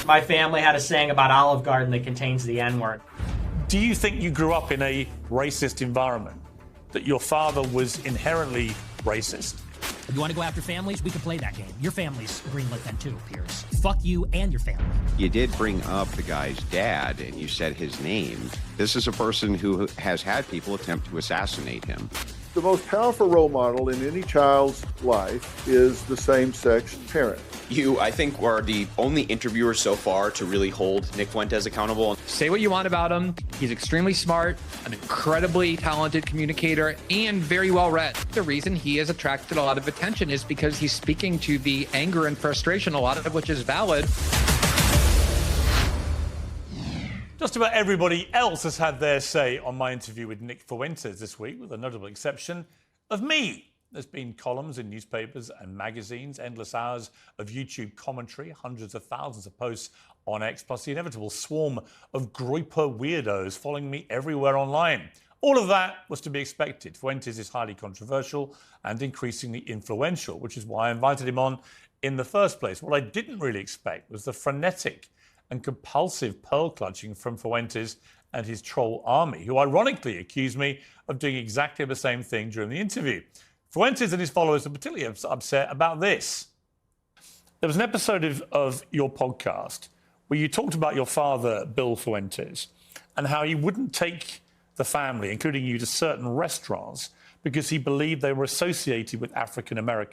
My family had a saying about Olive Garden that contains the N-word. Do you think you grew up in a racist environment? That your father was inherently racist? If you want to go after families, we can play that game. Your family's greenlit then too, Piers. Fuck you and your family. You did bring up the guy's dad, and you said his name. This is a person who has had people attempt to assassinate him. The most powerful role model in any child's life is the same-sex parent. You, I think, are the only interviewer so far to really hold Nick Fuentes accountable. Say what you want about him. He's extremely smart, an incredibly talented communicator, and very well read. The reason he has attracted a lot of attention is because he's speaking to the anger and frustration, a lot of which is valid. Just about everybody else has had their say on my interview with Nick Fuentes this week, with the notable exception of me. There's been columns in newspapers and magazines, endless hours of YouTube commentary, hundreds of thousands of posts on X, plus the inevitable swarm of groyper weirdos following me everywhere online. All of that was to be expected. Fuentes is highly controversial and increasingly influential, which is why I invited him on in the first place. What I didn't really expect was the frenetic and compulsive pearl clutching from Fuentes and his troll army, who ironically accused me of doing exactly the same thing during the interview. Fuentes and his followers are particularly upset about this. There was an episode of your podcast where you talked about your father, Bill Fuentes, and how he wouldn't take the family, including you, to certain restaurants because he believed they were associated with African Americans.